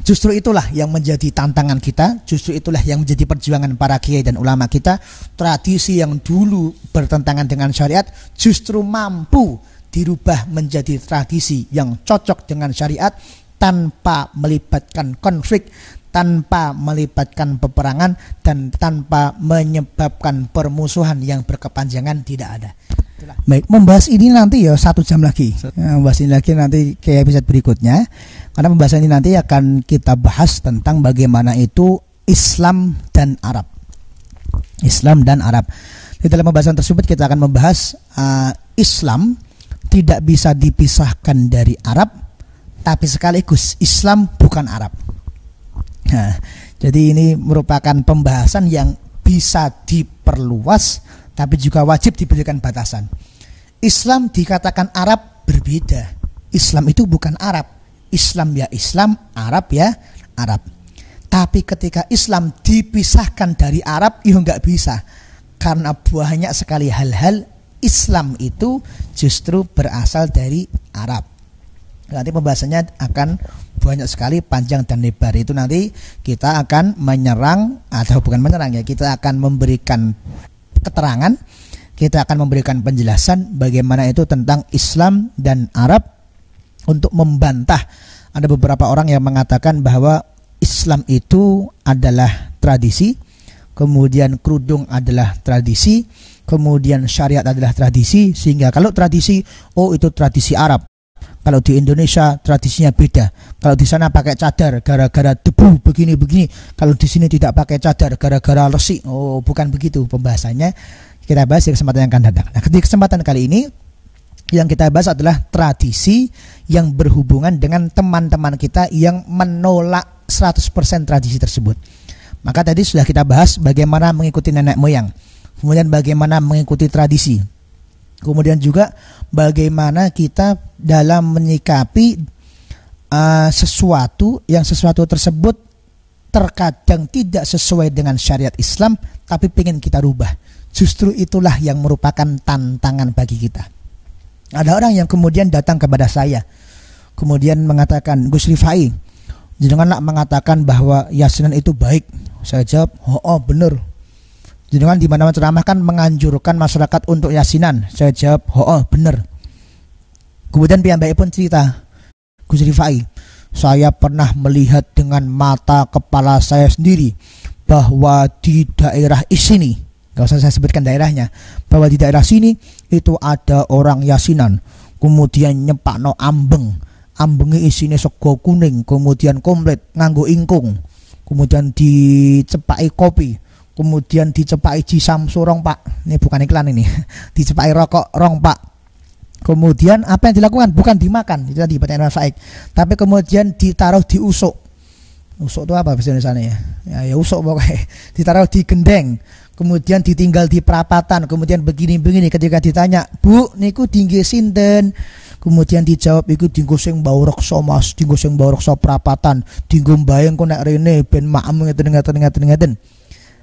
Justru itulah yang menjadi tantangan kita, justru itulah yang menjadi perjuangan para kiai dan ulama kita. Tradisi yang dulu bertentangan dengan syariat justru mampu dirubah menjadi tradisi yang cocok dengan syariat tanpa melibatkan konflik, tanpa melibatkan peperangan, dan tanpa menyebabkan permusuhan yang berkepanjangan. Tidak ada. Baik, membahas ini nanti ya 1 jam lagi. Membahas ini lagi nanti ke episode berikutnya. Karena pembahasan ini nanti akan kita bahas tentang bagaimana itu Islam dan Arab. Islam dan Arab. Di dalam pembahasan tersebut kita akan membahas Islam tidak bisa dipisahkan dari Arab, tapi sekaligus Islam bukan Arab. Nah, jadi ini merupakan pembahasan yang bisa diperluas, tapi juga wajib diberikan batasan. Islam dikatakan Arab berbeda. Islam itu bukan Arab. Islam ya Islam, Arab ya Arab. Tapi ketika Islam dipisahkan dari Arab, ya nggak bisa. Karena banyak sekali hal-hal Islam itu justru berasal dari Arab. Nanti pembahasannya akan banyak sekali, panjang dan lebar. Itu nanti kita akan menyerang, atau bukan menyerang ya, kita akan memberikan keterangan, kita akan memberikan penjelasan bagaimana itu tentang Islam dan Arab, untuk membantah ada beberapa orang yang mengatakan bahwa Islam itu adalah tradisi, kemudian kerudung adalah tradisi, kemudian syariat adalah tradisi, sehingga kalau tradisi, oh itu tradisi Arab. Kalau di Indonesia tradisinya beda. Kalau di sana pakai cadar gara-gara debu begini-begini. Kalau di sini tidak pakai cadar gara-gara lesi. Oh, bukan begitu pembahasannya. Kita bahas di kesempatan yang akan datang. Nah, di kesempatan kali ini yang kita bahas adalah tradisi yang berhubungan dengan teman-teman kita yang menolak 100% tradisi tersebut. Maka tadi sudah kita bahas bagaimana mengikuti nenek moyang, kemudian bagaimana mengikuti tradisi, kemudian juga bagaimana kita dalam menyikapi sesuatu tersebut terkadang tidak sesuai dengan syariat Islam, tapi pengen kita rubah. Justru itulah yang merupakan tantangan bagi kita. Ada orang yang kemudian datang kepada saya, kemudian mengatakan, Gus Rifai, jenengan mengatakan bahwa yasinan itu baik. Saya jawab, oh bener. Jenengan di mana-mana ceramah kan menganjurkan masyarakat untuk yasinan. Saya jawab, oh bener. Kemudian piyambake pun cerita, Gus Rifai, saya pernah melihat dengan mata kepala saya sendiri bahwa di daerah sini, gak usah saya sebutkan daerahnya, bahwa di daerah sini itu ada orang yasinan, kemudian nyepakno ambengnya isinya sego kuning, kemudian komplit nganggo ingkung, kemudian dicepaki kopi, kemudian dicepaki jisamsu rong pak, ini bukan iklan ini, dicepaki rokok rong pak. Kemudian apa yang dilakukan? Bukan dimakan, itu tadi pertanyaan Faik, tapi kemudian ditaruh di usuk. Usuk itu apa bahasa Indonesia ya? Ya usuk pokoknya. Ditaruh di gendeng, kemudian ditinggal di perapatan, kemudian begini-begini. Ketika ditanya, Bu, niku dingge sinten? Kemudian dijawab, iku dinggo sing bau reksa Mas, dinggo sing bau reksa perapatan, dinggo mbayang kok nek rene ben maem ngeten.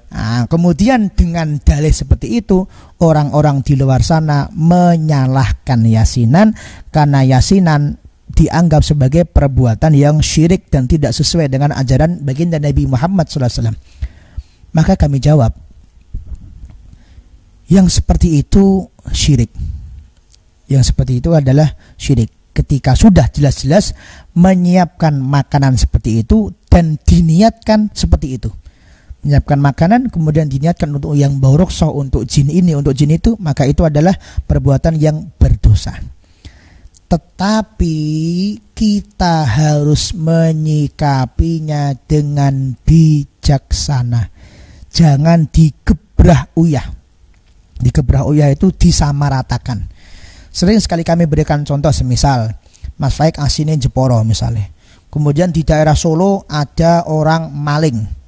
Nah, kemudian dengan dalih seperti itu, orang-orang di luar sana menyalahkan yasinan karena yasinan dianggap sebagai perbuatan yang syirik dan tidak sesuai dengan ajaran baginda Nabi Muhammad SAW. Maka kami jawab, yang seperti itu syirik. Yang seperti itu adalah syirik. Ketika sudah jelas-jelas menyiapkan makanan seperti itu dan diniatkan seperti itu. Menyiapkan makanan kemudian diniatkan untuk yang bau rokso, untuk jin ini, untuk jin itu, maka itu adalah perbuatan yang berdosa. Tetapi kita harus menyikapinya dengan bijaksana. Jangan digebrah uyah. Digebrah uyah itu disamaratakan. Sering sekali kami berikan contoh, semisal Mas Faik asine Jeporo misalnya. Kemudian di daerah Solo ada orang maling.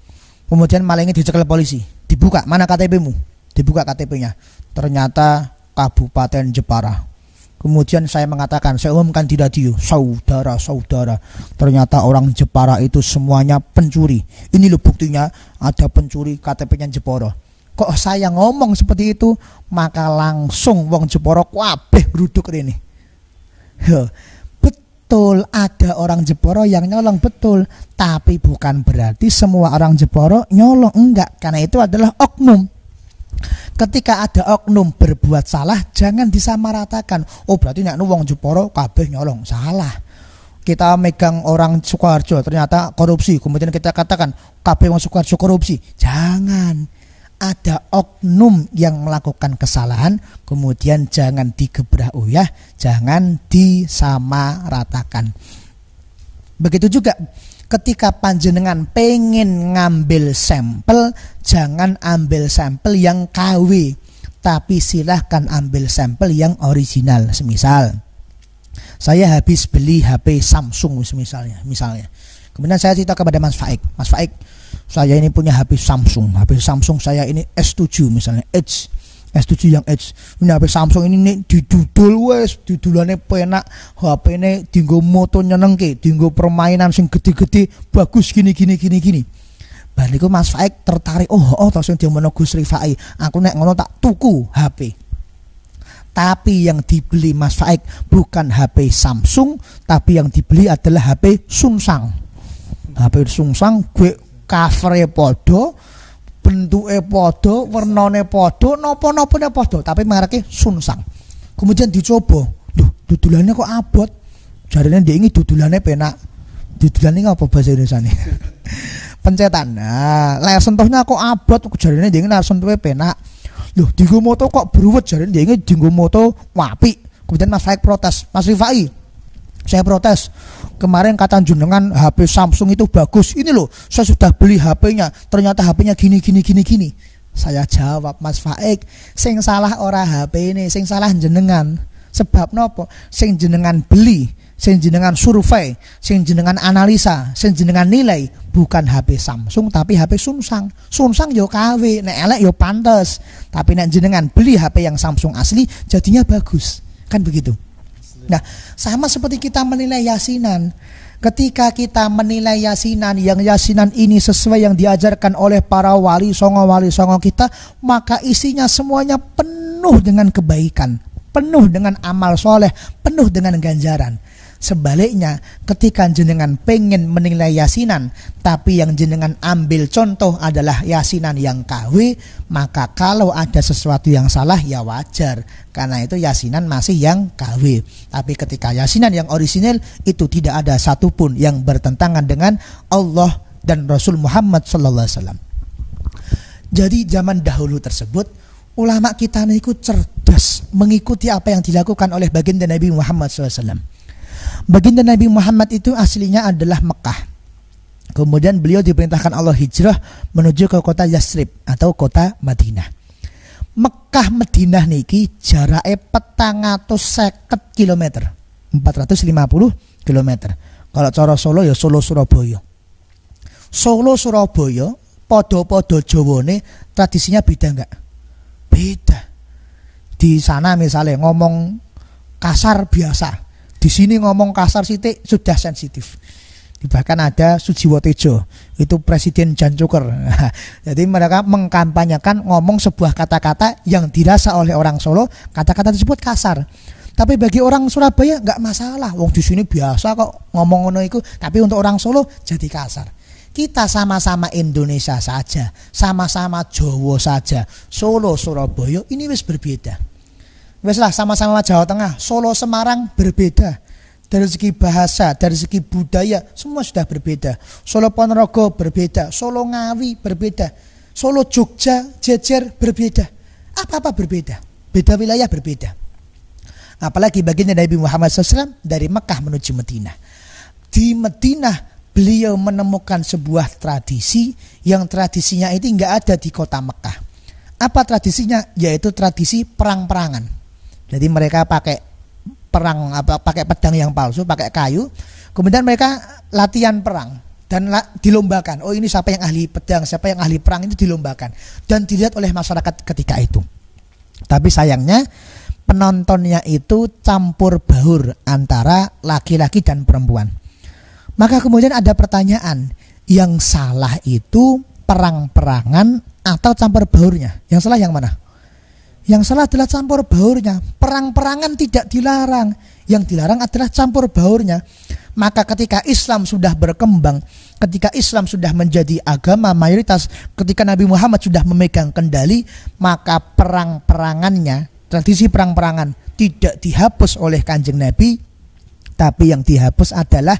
Kemudian malingnya dicekel polisi. Dibuka, mana KTP-mu? Dibuka KTP-nya. Ternyata Kabupaten Jepara. Kemudian saya mengatakan, saya umumkan di radio, saudara-saudara, ternyata orang Jepara itu semuanya pencuri. Ini loh buktinya, ada pencuri KTP-nya Jepara. Kok saya ngomong seperti itu, maka langsung wong Jepara kabeh bruduk rene. Betul, ada orang Jepara yang nyolong, betul. Tapi bukan berarti semua orang Jepara nyolong, enggak. Karena itu adalah oknum. Ketika ada oknum berbuat salah, jangan disamaratakan. Oh berarti nek wong Jepara kabeh nyolong. Salah. Kita megang orang Sukoharjo ternyata korupsi, kemudian kita katakan kabeh wong Sukoharjo korupsi. Jangan. Ada oknum yang melakukan kesalahan, kemudian jangan digebrah uyah, jangan disamaratakan. Begitu juga ketika panjenengan pengen ngambil sampel, jangan ambil sampel yang KW, tapi silahkan ambil sampel yang original. Semisal saya habis beli HP Samsung misalnya. Kemudian saya cerita kepada Mas Faik, saya ini punya HP Samsung saya ini S7 misalnya, S7 yang Edge. Ini HP Samsung ini nih didudul wes, dudulane penak, HP ini dienggo moto nyenengke, dienggo permainan sing gede-gede, bagus gini. Bariku Mas Faik tertarik, oh terus yang diomongi Gus Rifai, aku nek ngono tak tuku HP. Tapi yang dibeli Mas Faik bukan HP Samsung, tapi yang dibeli adalah HP Sunsang. HP Sunsang gue cover-e podo, bentuke podo, warnane podo, napa-napane podo, tapi mereke Sunsang. Kemudian dicoba, loh dudulannya kok abot. Jarine dia ini dudulannya penak. Dudulannya apa bahasa Indonesianya? Pencetan. Nah, layar sentuhnya kok abot, jarine dia ini layar sentuhnya penak. Loh dienggo moto kok beruwet, jarine dia ini dienggo moto wapi. Kemudian Mas Faik protes, Mas Rifai, saya protes. Kemarin kata jenengan HP Samsung itu bagus. Ini loh, saya sudah beli HP-nya. Ternyata HP-nya gini. Saya jawab, Mas Faik, sing salah ora HP ini, sing salah jenengan. Sebab nopo? Sing jenengan beli, sing jenengan survei, sing jenengan analisa, sing jenengan nilai bukan HP Samsung tapi HP Sunsang. Sunsang yo KW, nek elek yo pantes. Tapi nek jenengan beli HP yang Samsung asli jadinya bagus. Kan begitu. Nah, sama seperti kita menilai yasinan. Ketika kita menilai yasinan, yang yasinan ini sesuai yang diajarkan oleh para wali songo kita, maka isinya semuanya penuh dengan kebaikan, penuh dengan amal soleh, penuh dengan ganjaran. Sebaliknya, ketika jenengan pengen menilai yasinan, tapi yang jenengan ambil contoh adalah yasinan yang KW, maka kalau ada sesuatu yang salah ya wajar, karena itu yasinan masih yang KW. Tapi ketika yasinan yang orisinil, itu tidak ada satupun yang bertentangan dengan Allah dan Rasul Muhammad SAW. Jadi zaman dahulu tersebut, ulama kita niku cerdas mengikuti apa yang dilakukan oleh baginda Nabi Muhammad SAW. Baginda Nabi Muhammad itu aslinya adalah Mekah. Kemudian beliau diperintahkan Allah hijrah menuju ke kota Yasrib atau kota Madinah. Mekah Madinah niki jarake 450 km. 450 km. Kalau cara Solo ya Solo Surabaya. Solo Surabaya podo-podo Jawane tradisinya beda enggak? Beda. Di sana misalnya ngomong kasar biasa. Di sini ngomong kasar sithik sudah sensitif. Bahkan ada Sujiwo Tejo, itu Presiden Jan Cuker. Jadi mereka mengkampanyekan ngomong sebuah kata-kata yang dirasa oleh orang Solo, kata-kata tersebut kasar. Tapi bagi orang Surabaya nggak masalah. Wong di sini biasa kok ngomong ngono iku, tapi untuk orang Solo jadi kasar. Kita sama-sama Indonesia saja, sama-sama Jawa saja. Solo Surabaya ini wis berbeda. Weslah sama-sama Jawa Tengah, Solo Semarang berbeda. Dari segi bahasa, dari segi budaya, semua sudah berbeda. Solo Ponorogo berbeda, Solo Ngawi berbeda, Solo Jogja, Jejer berbeda. Apa-apa berbeda, beda wilayah berbeda. Apalagi baginda Nabi Muhammad SAW dari Mekah menuju Madinah. Di Madinah beliau menemukan sebuah tradisi yang tradisinya itu nggak ada di kota Mekah. Apa tradisinya? Yaitu tradisi perang-perangan. Jadi mereka pakai pakai pedang yang palsu, pakai kayu. Kemudian mereka latihan perang dan dilombakan. Oh ini siapa yang ahli pedang, siapa yang ahli perang, itu dilombakan dan dilihat oleh masyarakat ketika itu. Tapi sayangnya penontonnya itu campur baur antara laki-laki dan perempuan. Maka kemudian ada pertanyaan, yang salah itu perang-perangan atau campur baurnya? Yang salah yang mana? Yang salah adalah campur baurnya. Perang-perangan tidak dilarang. Yang dilarang adalah campur baurnya. Maka ketika Islam sudah berkembang, ketika Islam sudah menjadi agama mayoritas, ketika Nabi Muhammad sudah memegang kendali, maka perang-perangannya, tradisi perang-perangan tidak dihapus oleh Kanjeng Nabi, tapi yang dihapus adalah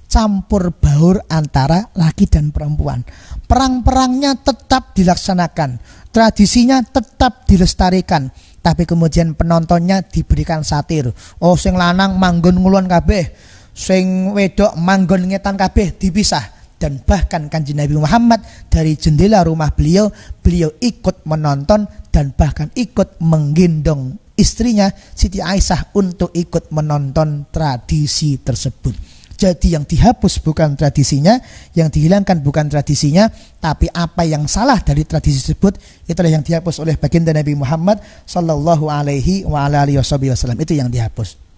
campur baur antara laki dan perempuan. Perang-perangnya tetap dilaksanakan, tradisinya tetap dilestarikan, tapi kemudian penontonnya diberikan satir. Oh, sing lanang manggon ngulon kabeh, sing wedok manggon ngetan kabeh, dipisah. Dan bahkan Kanjeng Nabi Muhammad dari jendela rumah beliau ikut menonton dan bahkan ikut menggendong istrinya Siti Aisyah untuk ikut menonton tradisi tersebut. Jadi yang dihapus bukan tradisinya, yang dihilangkan bukan tradisinya, tapi apa yang salah dari tradisi tersebut itulah yang dihapus oleh baginda Nabi Muhammad sallallahu alaihi wasallam. Itu yang dihapus.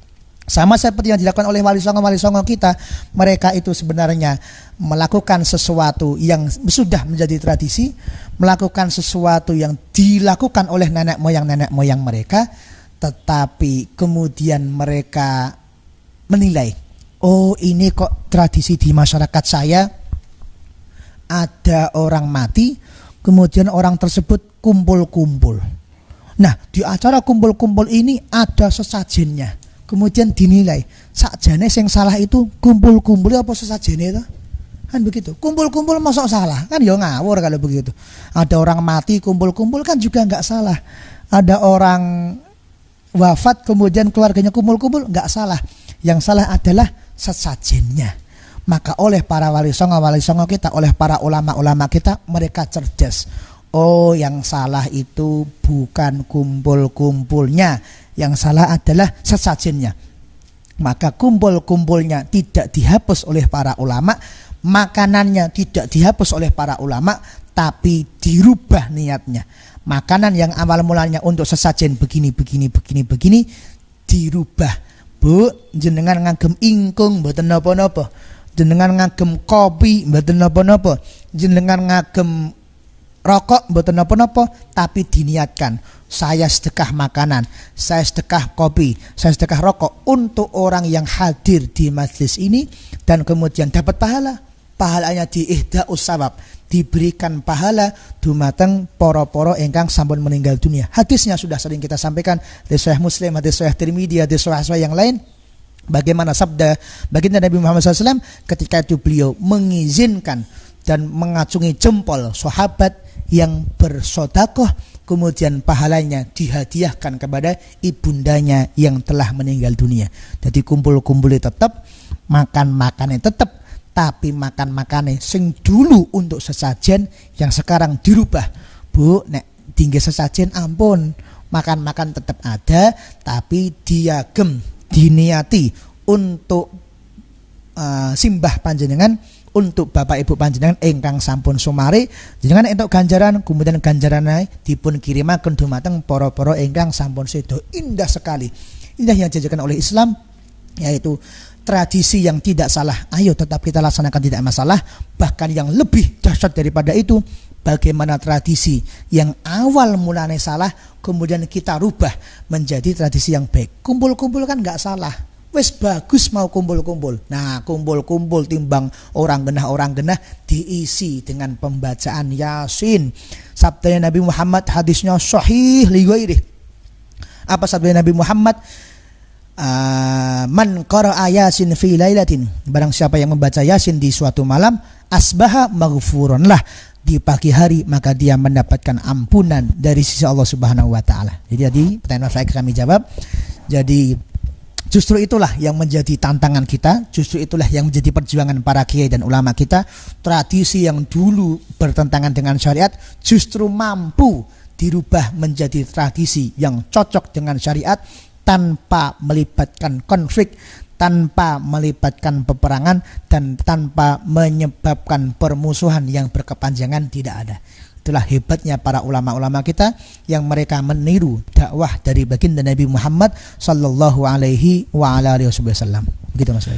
Sama seperti yang dilakukan oleh wali songo kita, mereka itu sebenarnya melakukan sesuatu yang sudah menjadi tradisi, melakukan sesuatu yang dilakukan oleh nenek moyang mereka, tetapi kemudian mereka menilai, oh ini kok tradisi di masyarakat saya, ada orang mati, kemudian orang tersebut kumpul-kumpul. Nah, di acara kumpul-kumpul ini ada sesajennya. Kemudian dinilai, sakjane yang salah itu kumpul-kumpul apa sesajene itu? Kan begitu. Kumpul-kumpul masuk salah? Kan ya ngawur kalau begitu. Ada orang mati kumpul-kumpul kan juga enggak salah. Ada orang wafat kemudian keluarganya kumpul-kumpul enggak salah. Yang salah adalah sesajennya. Maka oleh para wali songo kita, oleh para ulama-ulama kita, mereka cerdas. Oh, yang salah itu bukan kumpul-kumpulnya, yang salah adalah sesajennya. Maka kumpul-kumpulnya tidak dihapus oleh para ulama, makanannya tidak dihapus oleh para ulama, tapi dirubah niatnya. Makanan yang awal mulanya untuk sesajen begini dirubah. Bu, jenengan ngagem ingkung mboten napa-napa. Jenengan ngagem kopi mboten napa-napa. Jenengan ngagem rokok mboten napa-napa, tapi diniatkan saya sedekah makanan, saya sedekah kopi, saya sedekah rokok untuk orang yang hadir di majelis ini, dan kemudian dapat pahalanya di ihdaus sawab, diberikan pahala dumateng poro-poro ingkang sampun meninggal dunia. Hadisnya sudah sering kita sampaikan, hadis Sahih Muslim, hadis Sahih Tirmidzi, hadis Sahih yang lain. Bagaimana sabda baginda Nabi Muhammad SAW ketika itu beliau mengizinkan dan mengacungi jempol sahabat yang bersodakoh, kemudian pahalanya dihadiahkan kepada ibundanya yang telah meninggal dunia. Jadi kumpul-kumpulnya tetap, makan-makannya tetap, tapi makan-makannya sing dulu untuk sesajen yang sekarang dirubah. Bu, nek tinggi sesajen ampun, makan-makan tetap ada, tapi diagem, diniati untuk simbah panjenengan, untuk bapak ibu panjenengan ingkang sampun sumare, jenengan entuk ganjaran, kemudian ganjarane dipun kirimaken dumateng para-para ingkang sampun sedo. Indah sekali. Indah yang diajarkan oleh Islam, yaitu tradisi yang tidak salah. Ayo tetap kita laksanakan, tidak masalah. Bahkan yang lebih dahsyat daripada itu, bagaimana tradisi yang awal mulanya salah kemudian kita rubah menjadi tradisi yang baik. Kumpul-kumpul kan enggak salah. Wes bagus mau kumpul-kumpul. Nah, kumpul-kumpul timbang orang genah diisi dengan pembacaan Yasin. Sabda Nabi Muhammad, hadisnya sahih li ghairi. Apa sabda Nabi Muhammad? Man qara'a Yasin fi lailatin, barang siapa yang membaca Yasin di suatu malam, asbaha maghfurun lah, di pagi hari maka dia mendapatkan ampunan dari sisi Allah Subhanahu wa taala. Jadi pertanyaan saya kami jawab. Jadi justru itulah yang menjadi tantangan kita, justru itulah yang menjadi perjuangan para kiai dan ulama kita. Tradisi yang dulu bertentangan dengan syariat justru mampu dirubah menjadi tradisi yang cocok dengan syariat, tanpa melibatkan konflik, tanpa melibatkan peperangan, dan tanpa menyebabkan permusuhan yang berkepanjangan. Tidak ada. Itulah hebatnya para ulama-ulama kita yang mereka meniru dakwah dari baginda Nabi Muhammad sallallahu alaihi wasallam. Begitu Mas.